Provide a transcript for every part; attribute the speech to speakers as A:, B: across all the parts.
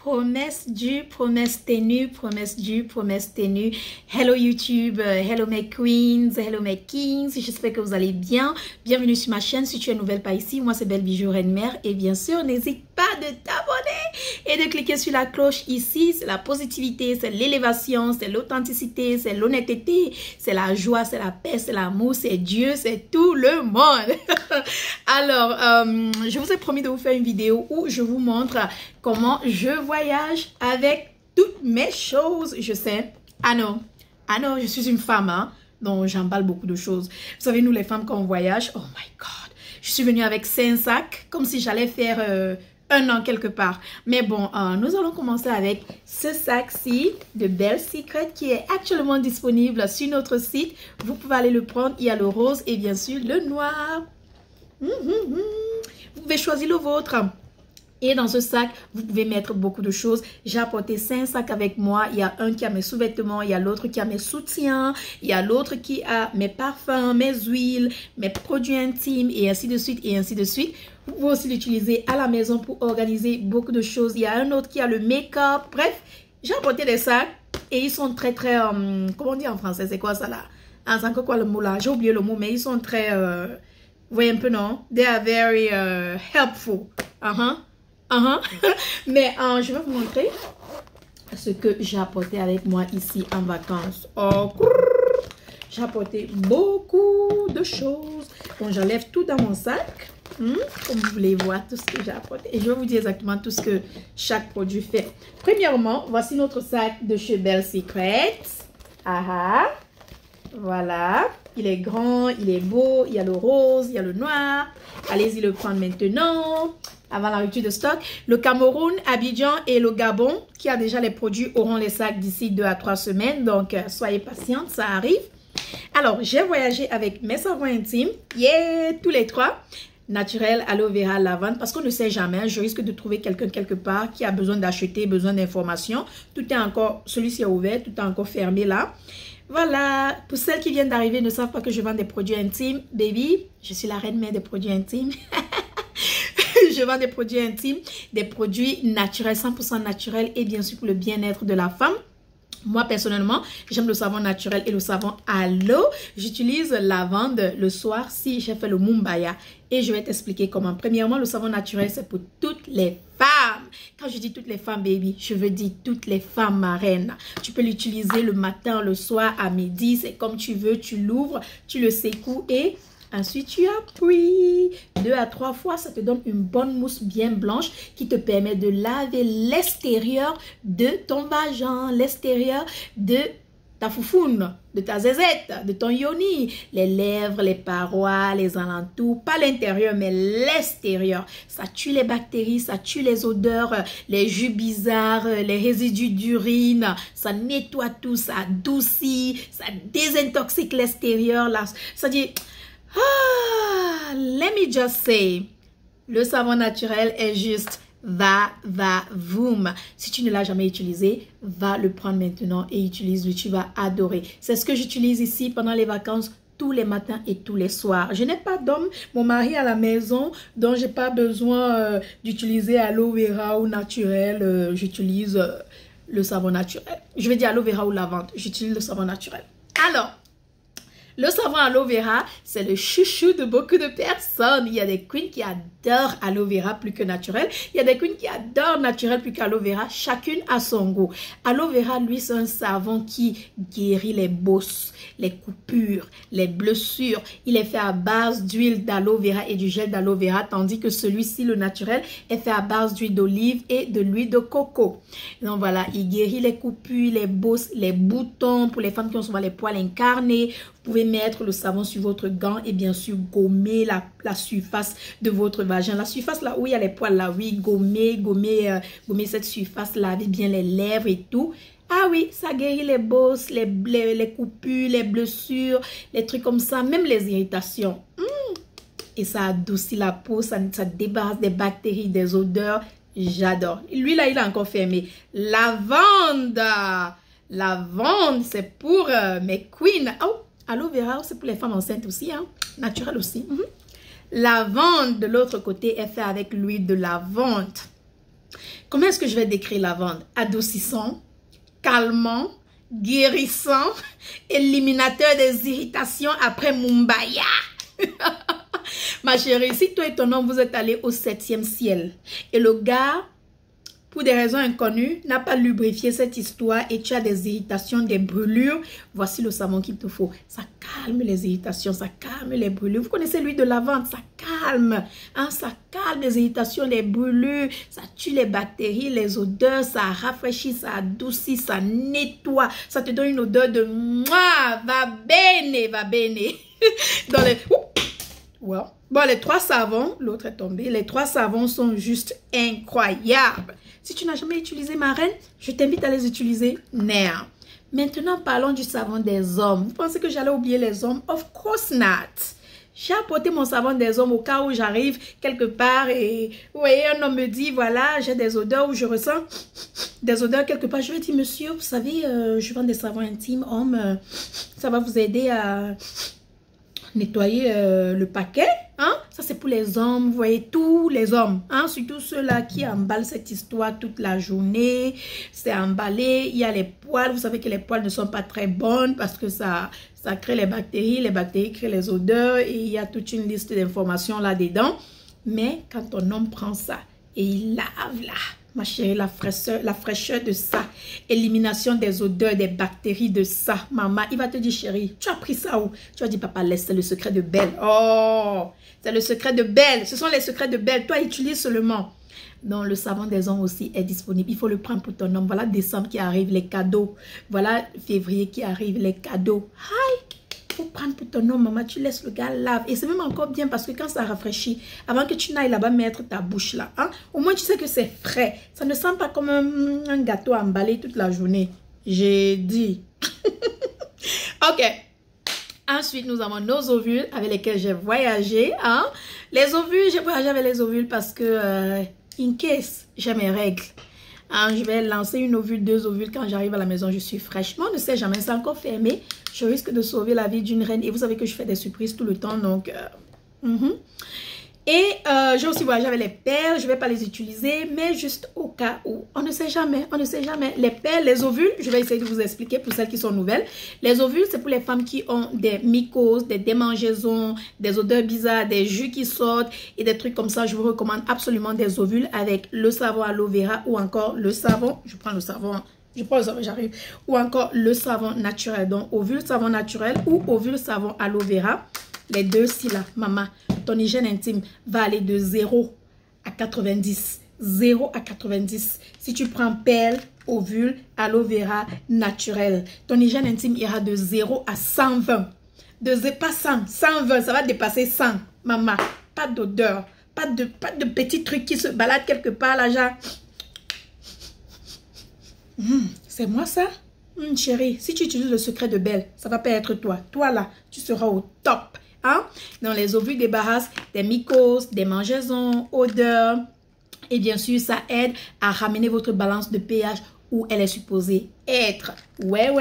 A: promesse due, promesse tenue, promesse due, promesse tenue. Hello YouTube, hello mes queens, hello mes kings, j'espère que vous allez bien. Bienvenue sur ma chaîne, si tu es nouvelle par ici, moi c'est Belle Bijou Reine Mère. Et bien sûr, n'hésite pas de t'abonner et de cliquer sur la cloche ici. C'est la positivité, c'est l'élévation, c'est l'authenticité, c'est l'honnêteté, c'est la joie, c'est la paix, c'est l'amour, c'est Dieu, c'est tout le monde. Alors, je vous ai promis de vous faire une vidéo où je vous montre comment je voyage avec toutes mes choses. Je sais, ah non, je suis une femme, hein, donc j'emballe beaucoup de choses. Vous savez, nous les femmes, quand on voyage, oh my God, je suis venue avec 5 sacs, comme si j'allais faire un an quelque part. Mais bon, nous allons commencer avec ce sac-ci de Belle Secret qui est actuellement disponible sur notre site. Vous pouvez aller le prendre, il y a le rose et bien sûr le noir. Vous pouvez choisir le vôtre. Et dans ce sac, vous pouvez mettre beaucoup de choses. J'ai apporté 5 sacs avec moi. Il y a un qui a mes sous-vêtements, il y a l'autre qui a mes soutiens, il y a l'autre qui a mes parfums, mes huiles, mes produits intimes et ainsi de suite et ainsi de suite. Vous pouvez aussi l'utiliser à la maison pour organiser beaucoup de choses. Il y a un autre qui a le make-up. Bref, j'ai apporté des sacs et ils sont très, comment on dit en français? C'est quoi ça là? Ah, c'est encore quoi le mot là? J'ai oublié le mot, mais ils sont très... vous voyez un peu, non? They are very helpful. Mais je vais vous montrer ce que j'ai apporté avec moi ici en vacances. Oh, j'ai apporté beaucoup de choses. Bon, j'enlève tout dans mon sac. Comme vous voulez voir tout ce que j'ai apporté. Et je vais vous dire exactement tout ce que chaque produit fait. Premièrement, voici notre sac de chez Belle Secret. Voilà. Il est grand, il est beau, il y a le rose, il y a le noir. Allez-y le prendre maintenant, avant la rupture de stock. Le Cameroun, Abidjan et le Gabon, qui a déjà les produits, auront les sacs d'ici 2 à 3 semaines. Donc, soyez patiente, ça arrive. Alors, j'ai voyagé avec mes savons intimes. Yeah, tous les 3. Naturel, aloe vera, lavande, parce qu'on ne sait jamais, je risque de trouver quelqu'un quelque part qui a besoin d'acheter, besoin d'informations. Tout est encore, celui-ci est ouvert, tout est encore fermé là. Voilà, pour celles qui viennent d'arriver ne savent pas que je vends des produits intimes, baby, je suis la reine mère des produits intimes. Je vends des produits intimes, des produits naturels, 100% naturels et bien sûr pour le bien-être de la femme. Moi, personnellement, j'aime le savon naturel et le savon à l'eau. J'utilise lavande le soir si j'ai fait le Mumbaya. Et je vais t'expliquer comment. Premièrement, le savon naturel, c'est pour toutes les femmes. Quand je dis toutes les femmes, baby, je veux dire toutes les femmes marraines. Tu peux l'utiliser le matin, le soir, à midi. C'est comme tu veux. Tu l'ouvres, tu le secoues et... ensuite, tu appuies 2 à 3 fois, ça te donne une bonne mousse bien blanche qui te permet de laver l'extérieur de ton vagin, l'extérieur de ta foufoune, de ta zézette, de ton yoni, les lèvres, les parois, les alentours, pas l'intérieur, mais l'extérieur. Ça tue les bactéries, ça tue les odeurs, les jus bizarres, les résidus d'urine, ça nettoie tout, ça adoucit, ça désintoxique l'extérieur. Ça dit... let me just say, le savon naturel est juste voum. Si tu ne l'as jamais utilisé, va le prendre maintenant et utilise-le, tu vas adorer. C'est ce que j'utilise ici pendant les vacances, tous les matins et tous les soirs. Je n'ai pas d'homme, mon mari à la maison, donc j'ai pas besoin d'utiliser aloe vera ou naturel. J'utilise le savon naturel. Je vais dire aloe vera ou lavande, j'utilise le savon naturel. Alors, le savon aloe vera, c'est le chouchou de beaucoup de personnes. Il y a des queens qui adorent aloe vera plus que naturel. Il y a des queens qui adorent naturel plus qu'aloe vera. Chacune a son goût. Aloe vera, lui, c'est un savon qui guérit les bosses, les coupures, les blessures. Il est fait à base d'huile d'aloe vera et du gel d'aloe vera, tandis que celui-ci, le naturel, est fait à base d'huile d'olive et de l'huile de coco. Donc voilà, il guérit les coupures, les bosses, les boutons pour les femmes qui ont souvent les poils incarnés. Vous pouvez mettre le savon sur votre gant et bien sûr gommer la surface de votre vagin. La surface là où il y a les poils là, oui, gommer cette surface, laver bien les lèvres et tout. Ah oui, ça guérit les bosses, les coupures, les blessures, les trucs comme ça, même les irritations. Et ça adoucit la peau, ça débarrasse des bactéries, des odeurs. J'adore. Lui là, il est encore fermé. Lavande, c'est pour mes queens. Oh! Aloe vera, c'est pour les femmes enceintes aussi, hein? Naturel aussi. Lavande, de l'autre côté, est fait avec l'huile de lavande. Comment est-ce que je vais décrire la lavande? Adoucissant, calmant, guérissant, éliminateur des irritations après Mumbaya. Ma chérie, si toi et ton homme vous êtes allés au 7e ciel et le gars, pour des raisons inconnues, n'a pas lubrifié cette histoire et tu as des irritations, des brûlures, voici le savon qu'il te faut. Ça calme les irritations, ça calme les brûlures. Vous connaissez l'huile de lavande, ça calme. Hein, ça calme les irritations, les brûlures, ça tue les bactéries, les odeurs, ça rafraîchit, ça adoucit, ça nettoie. Ça te donne une odeur de moi, va bene, va bene. Dans les... Wow. Bon, les 3 savons, l'autre est tombé, les 3 savons sont juste incroyables. Si tu n'as jamais utilisé ma reine, je t'invite à les utiliser now. Maintenant, parlons du savon des hommes. Vous pensez que j'allais oublier les hommes? Of course not. J'ai apporté mon savon des hommes au cas où j'arrive quelque part et vous voyez, un homme me dit, voilà, j'ai des odeurs où je ressens des odeurs quelque part. Je lui dis, monsieur, vous savez, je vends des savons intimes, hommes, ça va vous aider à... nettoyer le paquet, hein? Ça c'est pour les hommes, vous voyez, tous les hommes, hein? Surtout ceux-là qui emballent cette histoire toute la journée, c'est emballé, il y a les poils, vous savez que les poils ne sont pas très bonnes parce que ça crée les bactéries créent les odeurs et il y a toute une liste d'informations là-dedans, mais quand ton homme prend ça et il lave là, ma chérie, la fraîcheur de ça, élimination des odeurs, des bactéries de ça, maman, il va te dire, chérie, tu as pris ça où? Tu vas dire, papa, laisse, c'est le secret de Belle. Oh, c'est le secret de Belle. Ce sont les secrets de Belle. Toi, utilise seulement. Donc, le savon des hommes aussi est disponible. Il faut le prendre pour ton homme. Voilà décembre qui arrive, les cadeaux. Voilà février qui arrive, les cadeaux. Hi! Faut prendre pour ton homme, maman, tu laisses le gars lave. Et c'est même encore bien parce que quand ça rafraîchit, avant que tu n'ailles là-bas mettre ta bouche là, hein, au moins tu sais que c'est frais. Ça ne sent pas comme un gâteau emballé toute la journée. J'ai dit. Ok. Ensuite, nous avons nos ovules avec lesquels j'ai voyagé. Hein. Les ovules, j'ai voyagé avec les ovules parce que, in case, j'ai mes règles. Hein, je vais lancer une ovule, 2 ovules. Quand j'arrive à la maison, je suis fraîche. Mais on ne sait jamais, c'est encore fermé. Je risque de sauver la vie d'une reine. Et vous savez que je fais des surprises tout le temps. Donc, Et j'ai aussi voyagé avec les perles. Je ne vais pas les utiliser, mais juste au cas où. On ne sait jamais, on ne sait jamais. Les perles, les ovules, je vais essayer de vous expliquer pour celles qui sont nouvelles. Les ovules, c'est pour les femmes qui ont des mycoses, des démangeaisons, des odeurs bizarres, des jus qui sortent et des trucs comme ça. Je vous recommande absolument des ovules avec le savon aloe vera ou encore le savon. Je prends le savon. J'arrive. Ou encore le savon naturel. Donc, ovule savon naturel ou ovule savon aloe vera. Les deux, si là, maman, ton hygiène intime va aller de 0 à 90. 0 à 90. Si tu prends perle, ovule, aloe vera, naturel, ton hygiène intime ira de 0 à 120. Pas 100, 120, ça va dépasser 100. Maman, pas d'odeur, pas de petits trucs qui se baladent quelque part là, genre. C'est moi ça? Chérie, si tu utilises le secret de Belle, ça va pas être toi. Toi là, tu seras au top. Hein? Dans les ovules débarrassent des mycoses, des mangeaisons, odeurs. Et bien sûr, ça aide à ramener votre balance de pH où elle est supposée être. Ouais.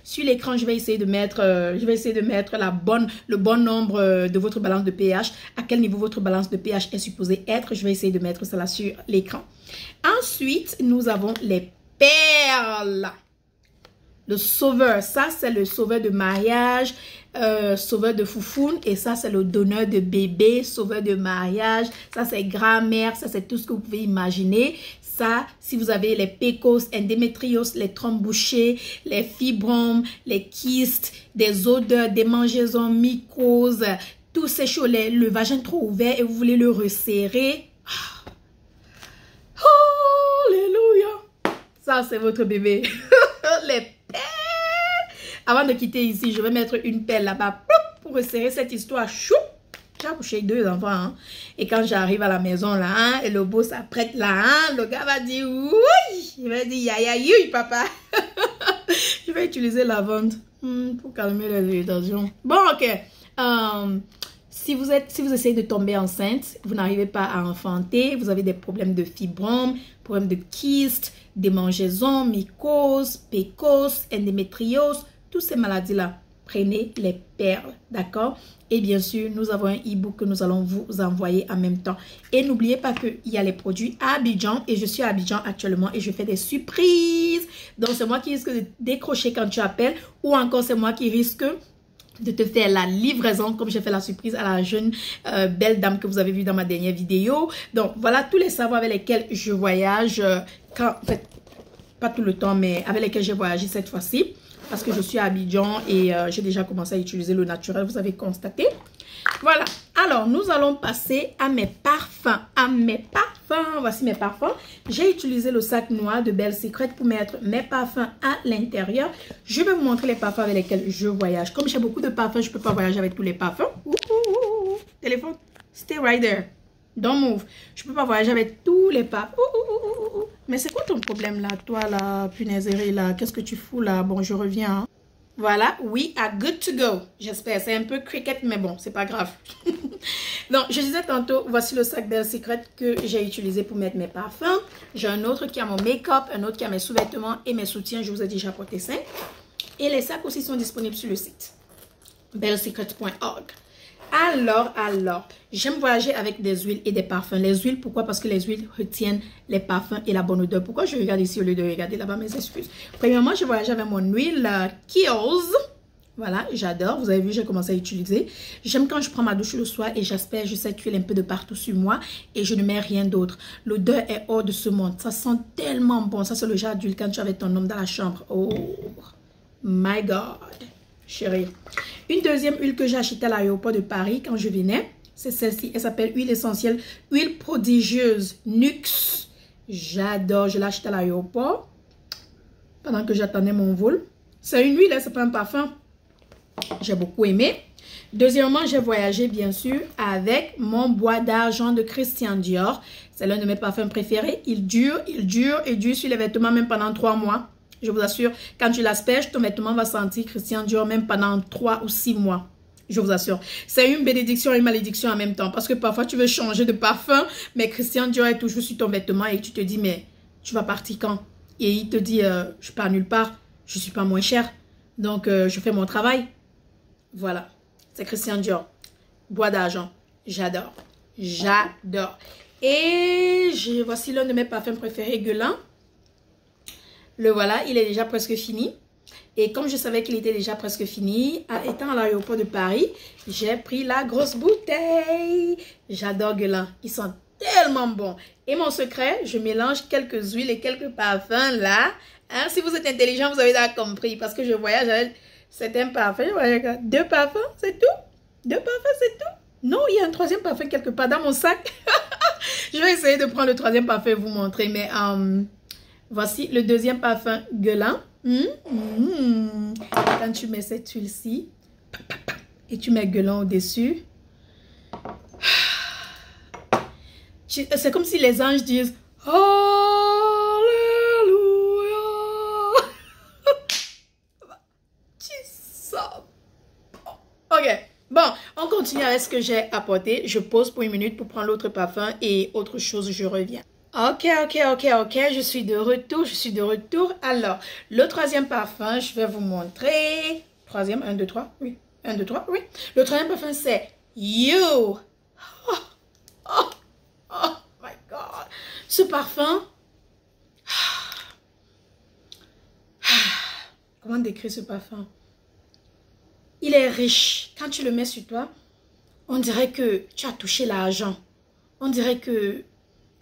A: Sur l'écran, je vais essayer de mettre, le bon nombre de votre balance de pH. À quel niveau votre balance de pH est supposée être. Je vais essayer de mettre cela sur l'écran. Ensuite, nous avons les perles. Le sauveur, ça c'est le sauveur de mariage, sauveur de foufoune, et ça c'est le donneur de bébé, sauveur de mariage, ça c'est grand-mère, ça c'est tout ce que vous pouvez imaginer. Ça, si vous avez les PCOS, endométriose, les trompes bouchées, les fibromes, les kystes, des odeurs, des démangeaisons, mycoses, tous ces choses, le vagin trop ouvert et vous voulez le resserrer. Alléluia! Ça c'est votre bébé. Les perles. Avant de quitter ici, je vais mettre une perle là-bas pour resserrer cette histoire. Chou! J'ai accouché 2 enfants. Hein? Et quand j'arrive à la maison là, hein, et le beau s'apprête là, hein, le gars va dire oui. Il va dire ya papa. Je vais utiliser la lavande pour calmer les irritations. Bon, ok. Si vous essayez de tomber enceinte, vous n'arrivez pas à enfanter, vous avez des problèmes de fibromes, problèmes de kystes, démangeaisons, mycoses, PCOS, endométriose, toutes ces maladies-là, prenez les perles, d'accord? Et bien sûr, nous avons un e-book que nous allons vous envoyer en même temps. Et n'oubliez pas qu'il y a les produits à Abidjan et je suis à Abidjan actuellement et je fais des surprises. Donc, c'est moi qui risque de décrocher quand tu appelles ou encore c'est moi qui risque de te faire la livraison comme j'ai fait la surprise à la jeune belle dame que vous avez vue dans ma dernière vidéo. Donc, voilà tous les savoirs avec lesquels je voyage en fait, pas tout le temps, mais avec lesquels j'ai voyagé cette fois-ci. Parce que je suis à Abidjan et j'ai déjà commencé à utiliser le naturel, vous avez constaté. Voilà, alors nous allons passer à mes parfums. Voici mes parfums. J'ai utilisé le sac noir de Belle Secret pour mettre mes parfums à l'intérieur. Je vais vous montrer les parfums avec lesquels je voyage. Comme j'ai beaucoup de parfums, je ne peux pas voyager avec tous les parfums. Téléphone, stay right there. Don't move. Je ne peux pas voyager avec tous les parfums. Mais c'est quoi ton problème là, toi la punaiserie là? Qu'est-ce que tu fous là? Bon, je reviens. Hein. Voilà, we are good to go. J'espère, c'est un peu cricket, mais bon, c'est pas grave. Donc, je disais tantôt, voici le sac Belle Secret que j'ai utilisé pour mettre mes parfums. J'ai un autre qui a mon make-up, un autre qui a mes sous-vêtements et mes soutiens. Je vous ai déjà apporté 5. Et les sacs aussi sont disponibles sur le site bellesecret.org. Alors, j'aime voyager avec des huiles et des parfums. Les huiles, pourquoi? Parce que les huiles retiennent les parfums et la bonne odeur. Pourquoi je regarde ici au lieu de regarder là-bas? Mes excuses. Premièrement, je voyage avec mon huile Kiehl's. Voilà, j'adore. Vous avez vu, j'ai commencé à utiliser. J'aime quand je prends ma douche le soir et j'asperge cette huile un peu de partout sur moi et je ne mets rien d'autre. L'odeur est hors de ce monde. Ça sent tellement bon. Ça, c'est le genre d'huile quand tu es avec ton homme dans la chambre. Oh, my God. Chérie. Une deuxième huile que j'ai achetée à l'aéroport de Paris quand je venais, c'est celle-ci. Elle s'appelle huile essentielle, huile prodigieuse, Nuxe. J'adore, je l'ai achetée à l'aéroport pendant que j'attendais mon vol. C'est une huile, c'est pas un parfum. J'ai beaucoup aimé. Deuxièmement, j'ai voyagé bien sûr avec mon bois d'argent de Christian Dior. C'est l'un de mes parfums préférés. Il dure sur les vêtements même pendant 3 mois. Je vous assure, quand tu l'asperges, ton vêtement va sentir Christian Dior même pendant 3 ou 6 mois. Je vous assure. C'est une bénédiction et une malédiction en même temps. Parce que parfois, tu veux changer de parfum, mais Christian Dior est toujours sur ton vêtement et tu te dis, mais tu vas partir quand? Et il te dit, je pars nulle part, je ne suis pas moins cher. Donc, je fais mon travail. Voilà. C'est Christian Dior. Bois d'argent. J'adore. J'adore. Et voici l'un de mes parfums préférés, Guerlain. Le voilà, il est déjà presque fini. Et comme je savais qu'il était déjà presque fini, étant à l'aéroport de Paris, j'ai pris la grosse bouteille. J'adore Guerlain. Ils sont tellement bons. Et mon secret, je mélange quelques huiles et quelques parfums là. Hein, si vous êtes intelligent, vous avez déjà compris. Parce que je voyage avec certains parfums. 2 parfums, c'est tout. 2 parfums, c'est tout. Non, il y a un 3e parfum quelque part dans mon sac. Je vais essayer de prendre le 3e parfum et vous montrer. Mais voici le 2e parfum Guerlain. Quand tu mets cette huile-ci et tu mets Guerlain au-dessus, c'est comme si les anges disent Alléluia. Tu sens. Ok, bon, on continue avec ce que j'ai apporté. Je pose pour 1 minute pour prendre l'autre parfum et autre chose, je reviens. Ok, je suis de retour, Alors, le 3e parfum, je vais vous montrer. 3e, 1, 2, 3, oui. 1, 2, 3, oui. Le 3e parfum, c'est You. Oh my God. Ce parfum, comment décrire ce parfum? Il est riche. Quand tu le mets sur toi, on dirait que tu as touché l'argent. On dirait que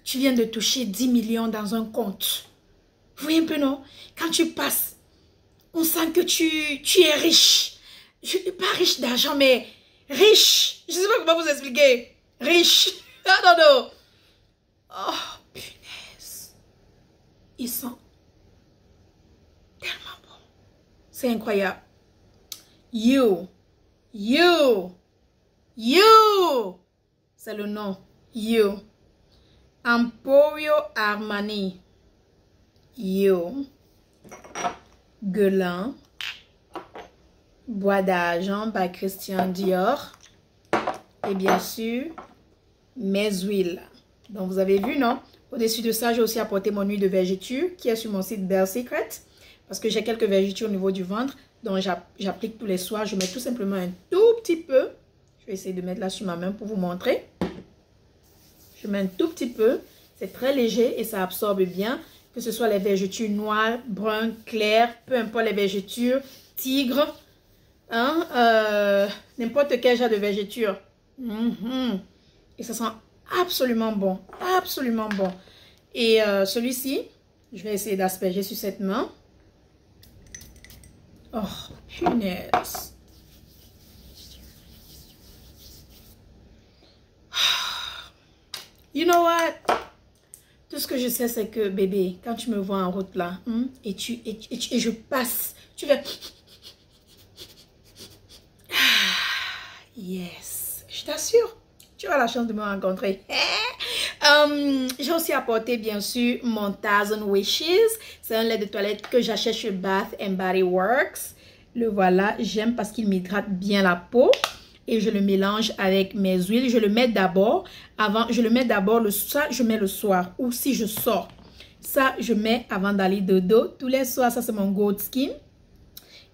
A: tu viens de toucher 10 millions dans un compte. Vous voyez un peu, non? Quand tu passes, on sent que tu es riche. Pas riche d'argent, mais riche. Je ne sais pas comment vous expliquer. Riche. Non. Oh, punaise. Ils sont tellement bons. C'est incroyable. You. C'est le nom. You. Emporio Armani. You. Guerlain. Bois d'argent by Christian Dior. Et bien sûr, mes huiles. Donc, vous avez vu, non? Au-dessus de ça, j'ai aussi apporté mon huile de vergeture qui est sur mon site Belle Secret. Parce que j'ai quelques vergetures au niveau du ventre. Donc, j'applique tous les soirs. Je mets tout simplement un tout petit peu. Je vais essayer de mettre là sur ma main pour vous montrer. Je mets un tout petit peu. C'est très léger et ça absorbe bien. Que ce soit les vergetures noires, brunes, claires, peu importe les vergetures, tigre, hein, n'importe quel genre de vergeture. Et ça sent absolument bon. Absolument bon. Et celui-ci, je vais essayer d'asperger sur cette main. Oh, punaise. You know what? Tout ce que je sais, c'est que, bébé, quand tu me vois en route là, et je passe, tu vas... Yes, je t'assure, tu as la chance de me rencontrer. J'ai aussi apporté, bien sûr, mon Thousand Wishes. C'est un lait de toilette que j'achète chez Bath & Body Works. Le voilà, j'aime parce qu'il m'hydrate bien la peau. Et je le mélange avec mes huiles. Je le mets d'abord, ça je mets le soir. Ou si je sors, ça je mets avant d'aller dodo. Tous les soirs, ça c'est mon Gold Skin.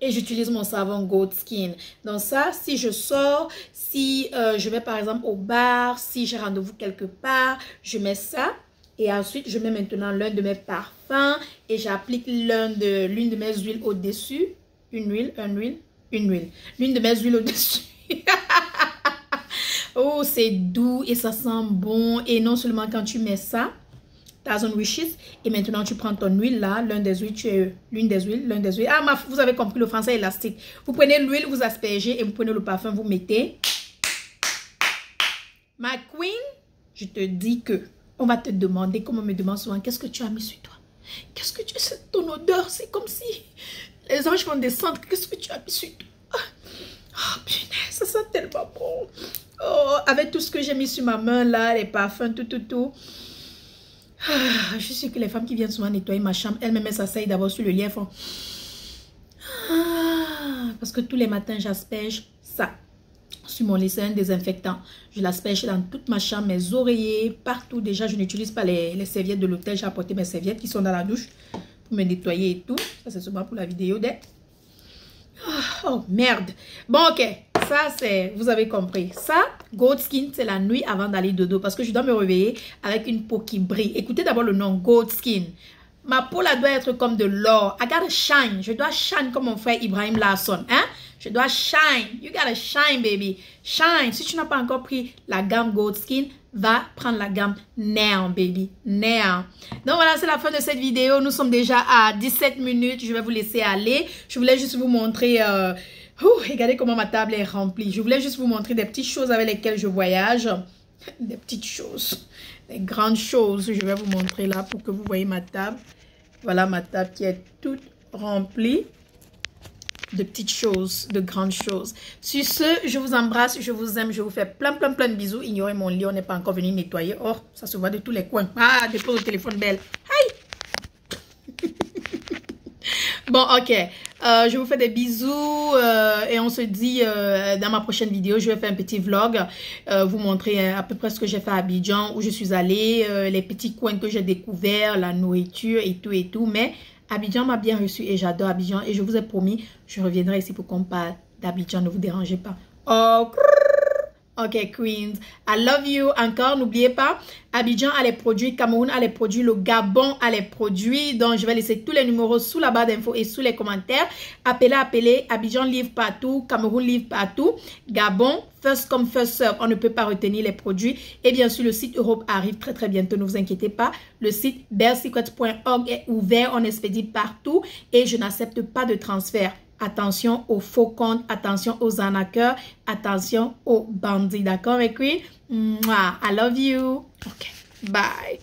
A: Et j'utilise mon savon Gold Skin. Donc ça, si je sors, si je vais par exemple au bar, si j'ai rendez-vous quelque part, je mets ça. Et ensuite, je mets maintenant l'un de mes parfums. Et j'applique l'une de mes huiles au-dessus. Une huile. L'une de mes huiles au-dessus. Oh, c'est doux et ça sent bon. Et non seulement quand tu mets ça, Thousand Wishes, et maintenant tu prends ton huile là, l'une des huiles. Ah, vous avez compris le français élastique. Vous prenez l'huile, vous aspergez et vous prenez le parfum, vous mettez. Ma queen, je te dis que on va te demander, comme on me demande souvent, qu'est-ce que tu as mis sur toi? Qu'est-ce que tu as, ton odeur? C'est comme si les anges vont descendre. Qu'est-ce que tu as mis sur toi? Oh, punaise, ça sent tellement bon. Oh, avec tout ce que j'ai mis sur ma main là, les parfums, tout. Ah, je sais que les femmes qui viennent souvent nettoyer ma chambre, elles-mêmes s'asseyent d'abord sur le lit, elles font... Ah, parce que tous les matins, j'asperge ça sur mon lit, c'est un désinfectant. Je l'asperge dans toute ma chambre, mes oreillers, partout. Déjà, je n'utilise pas les serviettes de l'hôtel. J'ai apporté mes serviettes qui sont dans la douche pour me nettoyer et tout. Ça, c'est seulement pour la vidéo d'être. Oh, merde. Bon, ok. Ça, c'est... Vous avez compris. Ça, Gold Skin, c'est la nuit avant d'aller dodo. Parce que je dois me réveiller avec une peau qui brille. Écoutez d'abord le nom, Gold Skin. Ma peau, là, doit être comme de l'or. I gotta shine. Je dois shine comme mon frère Ibrahim Larson. Hein? Je dois shine. You gotta shine, baby. Shine. Si tu n'as pas encore pris la gamme Gold Skin, va prendre la gamme Now, baby. Now. Donc voilà, c'est la fin de cette vidéo. Nous sommes déjà à 17 minutes. Je vais vous laisser aller. Je voulais juste vous montrer... regardez comment ma table est remplie. Je voulais juste vous montrer des petites choses avec lesquelles je voyage. Des petites choses. Des grandes choses. Je vais vous montrer là pour que vous voyez ma table. Voilà ma table qui est toute remplie de petites choses, de grandes choses. Sur ce, je vous embrasse, je vous aime, je vous fais plein de bisous. Ignorez mon lit, on n'est pas encore venu nettoyer. Oh, ça se voit de tous les coins. Ah, dépose le téléphone, belle. Hi! Bon, ok. Je vous fais des bisous et on se dit dans ma prochaine vidéo, je vais faire un petit vlog, vous montrer à peu près ce que j'ai fait à Abidjan, où je suis allée, les petits coins que j'ai découverts, la nourriture et tout. Mais Abidjan m'a bien reçu et j'adore Abidjan et je vous ai promis, je reviendrai ici pour qu'on parle d'Abidjan, ne vous dérangez pas. Oh, ok, Queens, I love you. Encore, n'oubliez pas, Abidjan a les produits, Cameroun a les produits, le Gabon a les produits. Donc, je vais laisser tous les numéros sous la barre d'infos et sous les commentaires. Appelez. Abidjan livre partout, Cameroun livre partout. Gabon, first come, first serve. On ne peut pas retenir les produits. Et bien sûr, le site Europe arrive très bientôt. Ne vous inquiétez pas. Le site bellesecrets.org est ouvert. On expédie partout et je n'accepte pas de transfert. Attention aux faux comptes, attention aux arnaqueurs, attention aux bandits. D'accord, mes queens? I love you. Ok, bye.